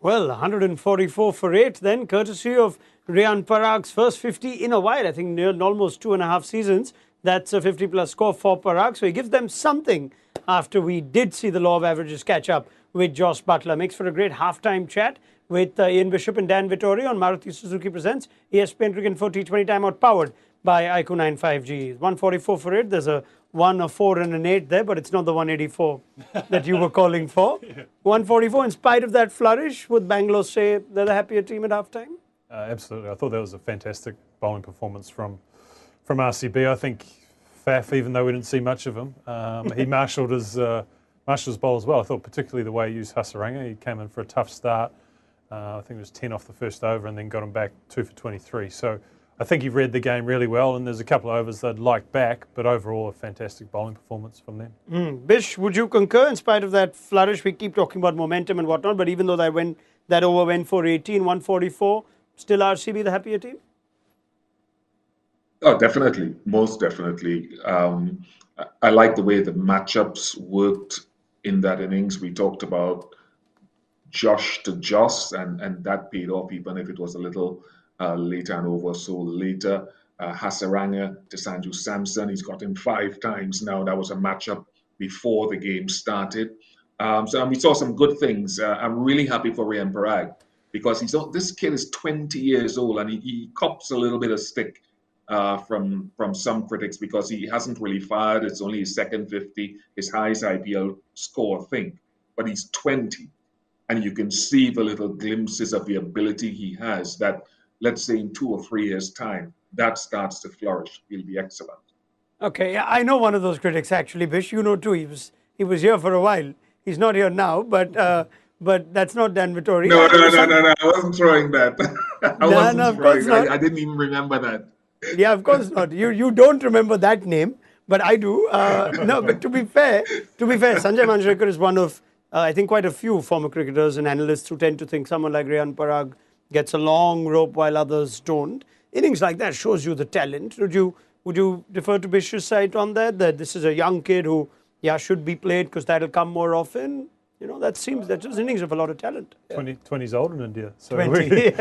Well, 144 for 8 then, courtesy of Riyan Parag's first 50 in a while. I think near almost 2.5 seasons. That's a 50-plus score for Parag. So he gives them something after we did see the law of averages catch up with Josh Butler. Makes for a great halftime chat with Ian Bishop and Dan Vettori on Maruti Suzuki Presents ESPN Cricket Info T20 Timeout, powered by IQ 95G. 144 for 8. There's a 1, a 4 and an 8 there, but it's not the 184 that you were calling for. 144, in spite of that flourish, would Bangalore say they're the happier team at halftime? Absolutely. I thought that was a fantastic bowling performance from RCB. I think Faf, even though we didn't see much of him, he marshalled his bowl as well. I thought particularly the way he used Hasaranga. He came in for a tough start. I think it was 10 off the first over and then got him back 2 for 23. So I think he read the game really well, and there's a couple of overs they'd like back, but overall a fantastic bowling performance from them. Bish, would you concur in spite of that flourish? We keep talking about momentum and whatnot, but even though that over went for 18, 144, still RCB the happier team? Oh, definitely. Most definitely. I like the way the matchups worked in that innings. We talked about Josh to Joss, and that paid off even if it was a little later and over so later. Hasaranga to Sanju Samson, he's got him 5 times now. That was a matchup before the game started. So we saw some good things. I'm really happy for Riyan Parag because this kid is 20 years old and he cops a little bit of stick from some critics because he hasn't really fired. It's only his second 50, his highest IPL score, I think. But he's 20. And you can see the little glimpses of the ability he has that, let's say, in 2 or 3 years' time, that starts to flourish. He'll be excellent. Okay, I know one of those critics, actually, Bish. You know, too. He was here for a while. He's not here now, but that's not Dan Vettori. No. I wasn't throwing that. Of course not. I didn't even remember that. Yeah, of course not. You don't remember that name, but I do. No, but to be fair, Sanjay Manjrekar is one of, I think, quite a few former cricketers and analysts who tend to think someone like Riyan Parag gets a long rope while others don't. Innings like that shows you the talent. Would you defer to Bish's side on that this is a young kid who, should be played because that'll come more often? You know, that's just innings of a lot of talent. 20's old in India. So 20,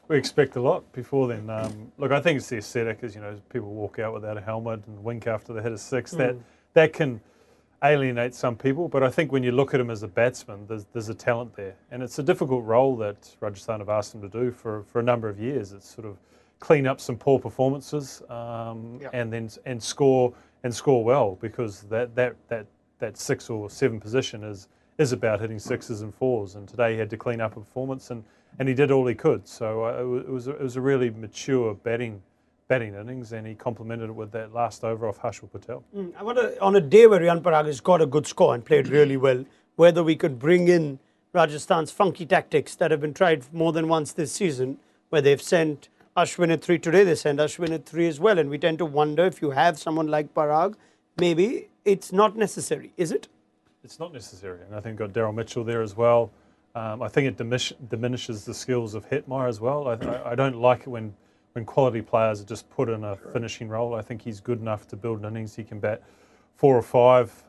we expect a lot before then. Look, I think it's the aesthetic, as you know, people walk out without a helmet and wink after they hit a 6. That can alienate some people, but I think when you look at him as a batsman, there's a talent there. And it's a difficult role that Rajasthan have asked him to do for a number of years. It's sort of clean up some poor performances and score well, because that 6 or 7 position is about hitting 6s and 4s, and today he had to clean up a performance, and he did all he could. So it was a really mature batting innings, and he complemented it with that last over off Harshal Patel. I wonder, on a day where Riyan Parag has got a good score and played really well, whether we could bring in Rajasthan's funky tactics that have been tried more than once this season, where they've sent Ashwin at 3 today, they send Ashwin at 3 as well, and we tend to wonder if you have someone like Parag, maybe it's not necessary, is it? It's not necessary, and I think got Daryl Mitchell there as well. I think it diminishes the skills of Hetmeyer as well. I don't like it when quality players are just put in a finishing role. I think he's good enough to build innings. He can bat 4 or 5.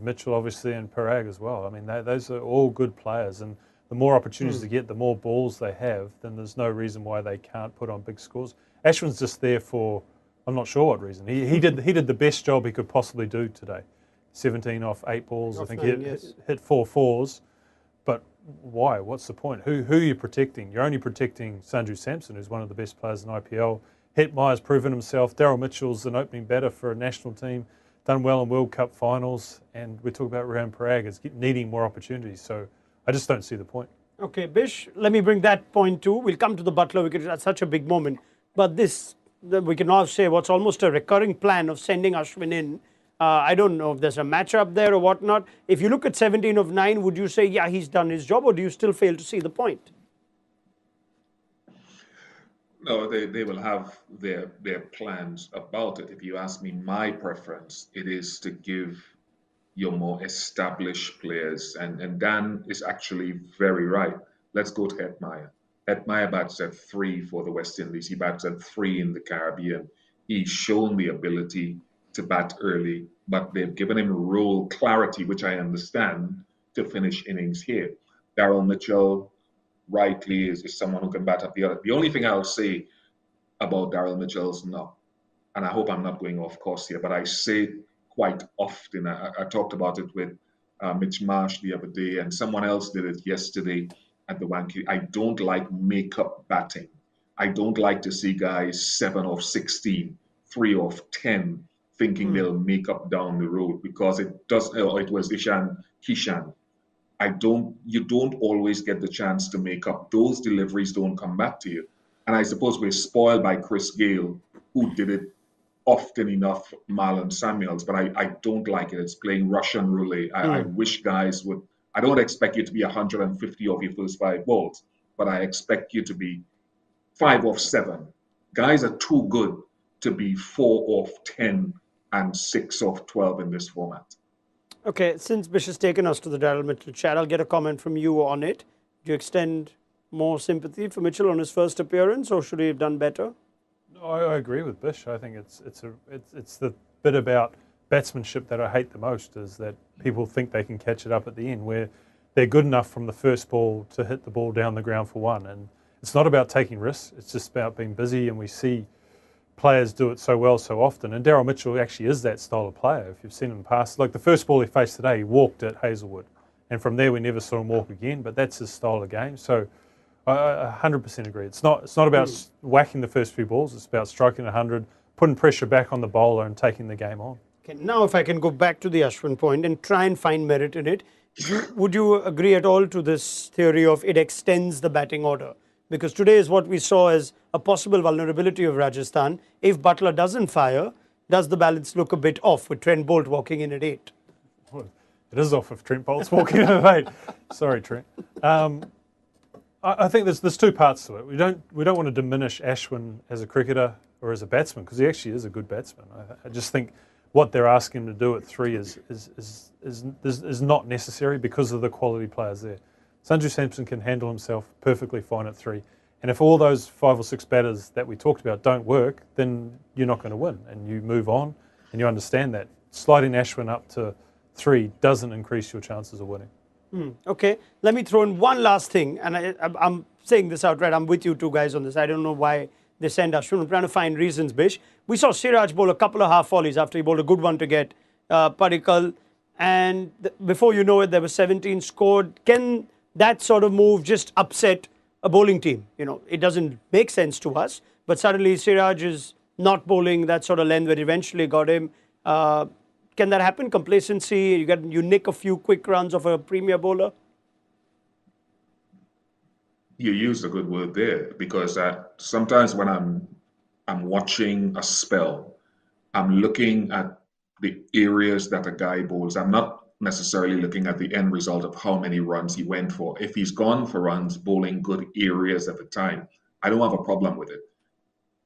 Mitchell obviously, and Parag as well. I mean, those are all good players, and the more opportunities they get, the more balls they have, then there's no reason why they can't put on big scores. Ashwin's just there for, I'm not sure what reason. He did the best job he could possibly do today. 17 off 8 balls. I think he hit 4 4s. But why? What's the point? Who are you protecting? You're only protecting Sanju Samson, who's one of the best players in IPL. Hetmeyer's proven himself. Daryl Mitchell's an opening batter for a national team, done well in World Cup finals. And we talk about Riyan Parag as needing more opportunities. So I just don't see the point. Okay, Bish, let me bring that point too. We'll come to the Butler wicket at such a big moment. But we can now say what's almost a recurring plan of sending Ashwin in. I don't know if there's a matchup there or whatnot. If you look at 17 of 9, would you say, he's done his job, or do you still fail to see the point? No, they will have their plans about it. If you ask me my preference, it is to give your more established players, and Dan is actually very right. Let's go to Hetmeyer. Hetmeyer bats at 3 for the West Indies. He bats at 3 in the Caribbean. He's shown the ability to bat early, but they've given him role clarity, which I understand, to finish innings here. Daryl Mitchell, rightly is someone who can bat up the order. The only thing I'll say about Daryl Mitchell's no, and I hope I'm not going off course here, but I say it quite often. I talked about it with Mitch Marsh the other day, and someone else did it yesterday at the Wanky. I don't like makeup batting. I don't like to see guys 7 of 16, 3 of 10, thinking they'll make up down the road because it does. It was Kishan. You don't always get the chance to make up. Those deliveries don't come back to you. And I suppose we're spoiled by Chris Gale, who did it often enough, Marlon Samuels, but I don't like it. It's playing Russian roulette. I wish guys would. I don't expect you to be 150 of your first 5 balls, but I expect you to be 5 of 7. Guys are too good to be 4 of 10 and 6 of 12 in this format. Okay, since Bish has taken us to the Daryl Mitchell chat, I'll get a comment from you on it. Do you extend more sympathy for Mitchell on his first appearance, or should he have done better? No, I agree with Bish. I think it's the bit about batsmanship that I hate the most, is that people think they can catch it up at the end, where they're good enough from the first ball to hit the ball down the ground for 1. And it's not about taking risks, it's just about being busy, and we see players do it so well so often. And Daryl Mitchell actually is that style of player. If you've seen him in the past, like the first ball he faced today, he walked at Hazelwood. And from there we never saw him walk again, but that's his style of game. So I 100% agree. It's not about whacking the first few balls, it's about striking 100, putting pressure back on the bowler and taking the game on. Okay, now if I can go back to the Ashwin point and try and find merit in it, would you agree at all to this theory of it extends the batting order? Because today is what we saw as a possible vulnerability of Rajasthan. If Butler doesn't fire, does the balance look a bit off with Trent Bolt walking in at 8? Well, it is off if Trent Bolt's walking in at 8. Sorry, Trent. I think there's 2 parts to it. We don't want to diminish Ashwin as a cricketer or as a batsman, because he actually is a good batsman. I just think what they're asking him to do at 3 is not necessary because of the quality players there. Sanju Samson can handle himself perfectly fine at 3. And if all those 5 or 6 batters that we talked about don't work, then you're not going to win. And you move on and you understand that. Sliding Ashwin up to 3 doesn't increase your chances of winning. Okay, let me throw in one last thing. And I'm saying this outright. I'm with you 2 guys on this. I don't know why they send Ashwin. I'm trying to find reasons, Bish. We saw Siraj bowl a couple of half volleys after he bowled a good one to get Padikkal. And before you know it, there were 17 scored. Can that sort of move just upset a bowling team? You know, it doesn't make sense to us, but suddenly Siraj is not bowling that sort of length where eventually got him. Can that happen? Complacency, you nick a few quick runs of a premier bowler? You used a good word there, because sometimes when I'm watching a spell, I'm looking at the areas that a guy bowls. I'm not necessarily looking at the end result of how many runs he went for. If he's gone for runs, bowling good areas at the time, I don't have a problem with it.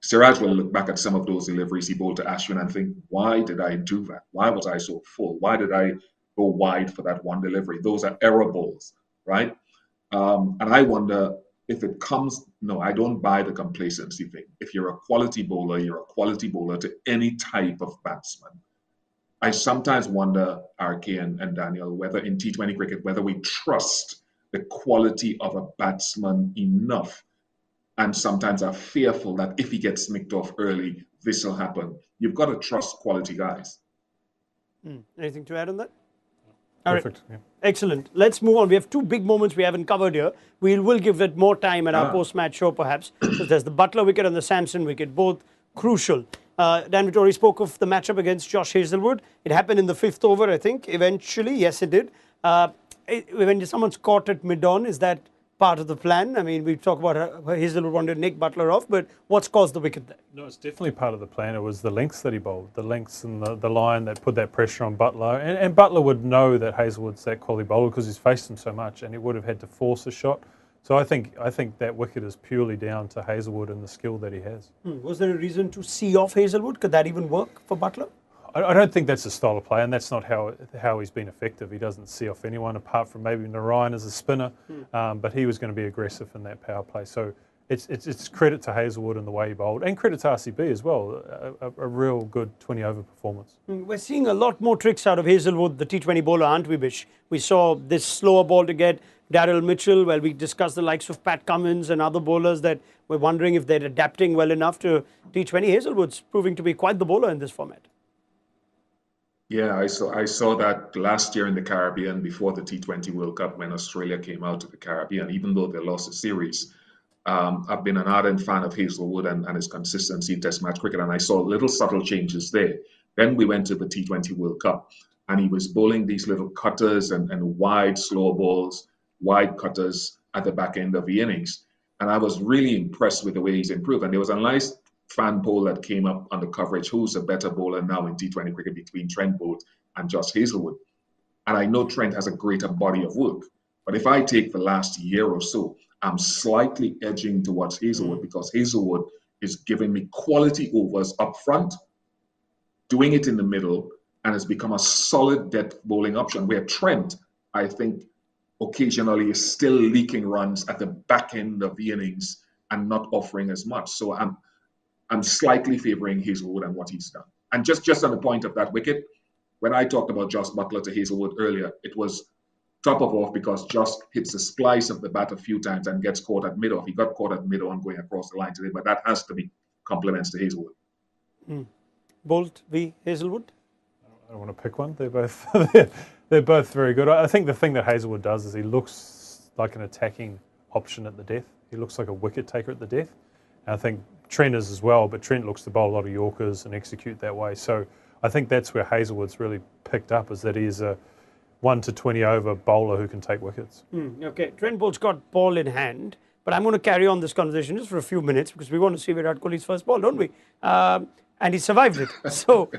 Siraj will look back at some of those deliveries he bowled to Ashwin and think, why did I do that? Why was I so full? Why did I go wide for that one delivery? Those are error balls, right? And I wonder if it comes, no, I don't buy the complacency thing. If you're a quality bowler, you're a quality bowler to any type of batsman. I sometimes wonder, RK and Daniel, whether in T20 cricket, whether we trust the quality of a batsman enough, and sometimes are fearful that if he gets nicked off early, this will happen. You've got to trust quality guys. Anything to add on that? Perfect. All right. Yeah. Excellent. Let's move on. We have 2 big moments we haven't covered here. We'll give it more time at our post-match show, perhaps. So there's the Butler wicket and the Samson wicket, both crucial. Dan Vettori spoke of the matchup against Josh Hazlewood. It happened in the 5th over, I think, eventually. Yes, it did. When someone's caught at mid-on, is that part of the plan? I mean, we talk about Hazlewood wanted to nick Butler off, but what's caused the wicket there? No, it's definitely part of the plan. It was the lengths that he bowled, the lengths and the line that put that pressure on Butler. And Butler would know that Hazlewood's that quality bowler because he's faced him so much, and he would have had to force a shot. So I think that wicket is purely down to Hazlewood and the skill that he has. Was there a reason to see off Hazlewood? Could that even work for Butler? I don't think that's his style of play, and that's not how he's been effective. He doesn't see off anyone apart from maybe Narayan as a spinner, but he was going to be aggressive in that power play. So it's credit to Hazlewood and the way he bowled, and credit to RCB as well. A real good 20-over performance. We're seeing a lot more tricks out of Hazlewood, the T20 bowler, aren't we, Bish? We saw this slower ball to get Daryl Mitchell. Well, we discussed the likes of Pat Cummins and other bowlers that we're wondering if they're adapting well enough to T20. Hazelwood's proving to be quite the bowler in this format. Yeah, I saw that last year in the Caribbean before the T20 World Cup when Australia came out of the Caribbean, even though they lost the series. I've been an ardent fan of Hazelwood and his consistency in Test match cricket, and I saw little subtle changes there. Then we went to the T20 World Cup, and he was bowling these little cutters and wide slow balls, wide cutters at the back end of the innings. And I was really impressed with the way he's improved. And there was a nice fan poll that came up on the coverage, who's a better bowler now in T20 cricket between Trent Boult and Josh Hazelwood. And I know Trent has a greater body of work. But if I take the last year or so, I'm slightly edging towards Hazelwood because Hazelwood is giving me quality overs up front, doing it in the middle, and has become a solid death bowling option. Where Trent, I think, occasionally is still leaking runs at the back end of the innings and not offering as much. So I'm slightly favouring Hazelwood and what he's done. And just on the point of that wicket, when I talked about Josh Buttler to Hazelwood earlier, it was top of off because Josh hits the splice of the bat a few times and gets caught at mid-off. He got caught at mid-on going across the line today, but that has to be compliments to Hazelwood. Boult v Hazelwood? I don't want to pick one. They're both they're both very good. I think the thing that Hazelwood does is he looks like an attacking option at the death. He looks like a wicket taker at the death. And I think Trent is as well, but Trent looks to bowl a lot of Yorkers and execute that way. So I think that's where Hazelwood's really picked up, is that he is a 1 to 20 over bowler who can take wickets. Okay, Trent Boult's got ball in hand, but I'm going to carry on this conversation just for a few minutes because we want to see Virat Kohli's first ball, don't we? And he survived it. So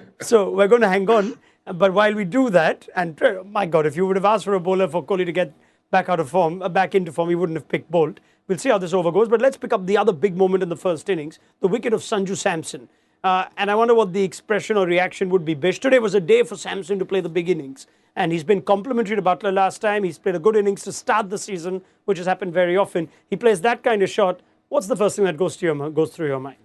we're going to hang on. But while we do that, and my God, if you would have asked for a bowler for Kohli to get back into form, he wouldn't have picked Boult. We'll see how this over goes. But let's pick up the other big moment in the first innings, the wicket of Sanju Samson. And I wonder what the expression or reaction would be. Bish, today was a day for Samson to play the big innings. And he's been complimentary to Butler last time. He's played a good innings to start the season, which has happened very often. He plays that kind of shot. What's the first thing that goes through your mind?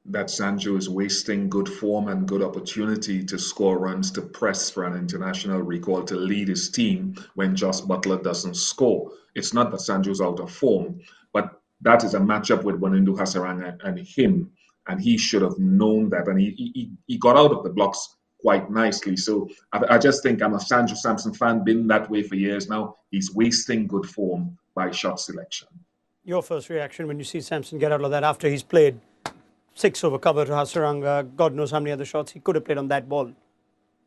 That Sanju is wasting good form and good opportunity to score runs, to press for an international recall, to lead his team when Josh Buttler doesn't score. It's not that Sanju's out of form, but that is a matchup with Wanindu Hasaranga and him, and he should have known that, and he got out of the blocks quite nicely. So I just think I'm a Sanju Samson fan, been that way for years now. He's wasting good form by shot selection. Your first reaction when you see Samson get out of that after he's played 6 over cover to Hasaranga, God knows how many other shots he could have played on that ball.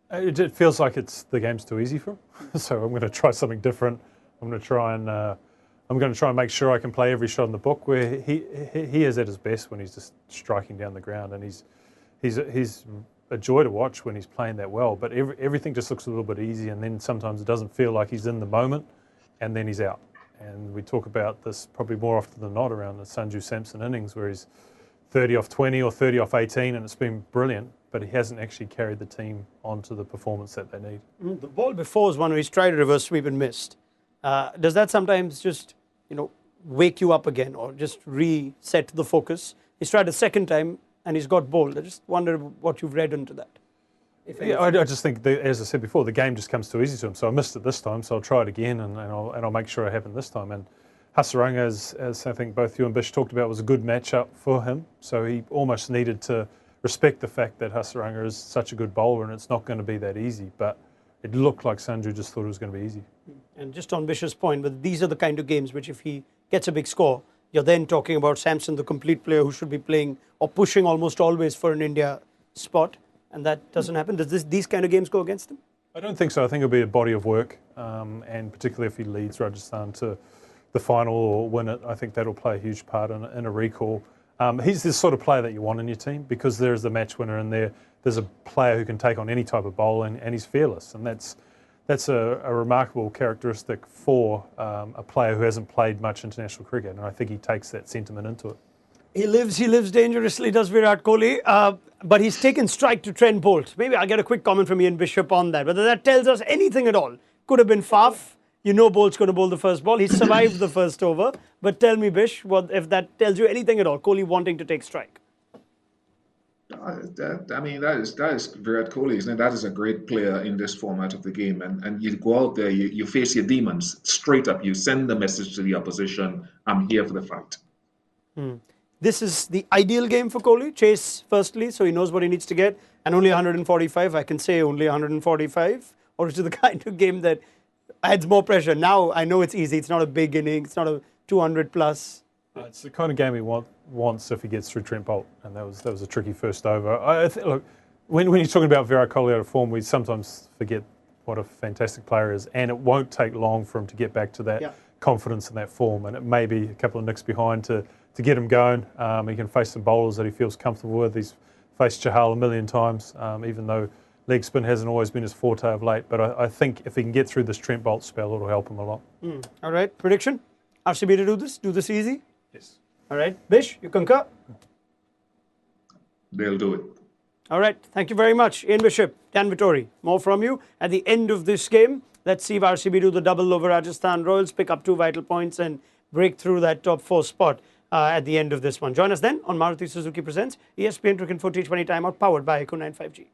It feels like the game's too easy for him. So I'm going to try something different. I'm going to try and make sure I can play every shot in the book, where he is at his best when he's just striking down the ground, and he's a joy to watch when he's playing that well. But everything just looks a little bit easy, and then sometimes it doesn't feel like he's in the moment, and then he's out. And we talk about this probably more often than not around the Sanju Samson innings, where he's 30 off 20 or 30 off 18, and it's been brilliant, but he hasn't actually carried the team onto the performance that they need. The ball before is one where he's tried a reverse sweep and missed. Does that sometimes just, wake you up again or just reset the focus? He's tried a second time and he's got bowled. I just wonder what you've read into that. Yeah, I just think, as I said before, the game just comes too easy to him. So I missed it this time, so I'll try it again, and I'll make sure it happens this time. And Hasaranga, as I think both you and Bish talked about, was a good matchup for him. So he almost needed to respect the fact that Hasaranga is such a good bowler, and it's not going to be that easy. But it looked like Sanju just thought it was going to be easy. And just on Bish's point, but these are the kind of games which, if he gets a big score, you're then talking about Samson, the complete player who should be playing or pushing almost always for an India spot, and that doesn't happen. Does these kind of games go against him? I don't think so. I think it'll be a body of work, and particularly if he leads Rajasthan to the final or win it, I think that'll play a huge part in a recall. He's the sort of player that you want in your team, because there's the match winner in there. There's a player who can take on any type of bowling, and he's fearless, and that's a remarkable characteristic for a player who hasn't played much international cricket, and I think he takes that sentiment into it. He lives dangerously, does Virat Kohli, but he's taken strike to Trent Boult. Maybe I'll get a quick comment from Ian Bishop on that, whether that tells us anything at all. Could have been Faf. Boult's going to bowl the first ball. He survived the first over. But tell me, Bish, if that tells you anything at all, Kohli wanting to take strike. I mean, that is Virat Kohli, isn't it? That is a great player in this format of the game. And you go out there, you face your demons straight up. You send the message to the opposition, I'm here for the fight. This is the ideal game for Kohli. Chase firstly, so he knows what he needs to get, and only 145. I can say only 145, or is it the kind of game that adds more pressure? Now I know it's easy. It's not a big inning. It's not a 200 plus. It's the kind of game he wants if he gets through Trent Bolt, and that was a tricky first over. Look, when you're talking about Virat Kohli out of form, we sometimes forget what a fantastic player is, and it won't take long for him to get back to that confidence and that form, and it may be a couple of nicks behind to get him going. He can face some bowlers that he feels comfortable with. He's faced Chahal a million times, even though leg spin hasn't always been his forte of late. But I think if he can get through this Trent Bolt spell, it'll help him a lot. All right, prediction? RCB to do this easy? Yes. All right, Bish, you concur? They'll do it. All right, thank you very much. Ian Bishop, Dan Vettori, more from you. At the end of this game, let's see if RCB do the double over Rajasthan Royals, pick up 2 vital points and break through that top 4 spot at the end of this one. Join us then on Maruti Suzuki Presents ESPN Cricket for T20 Timeout, powered by Eco 95G.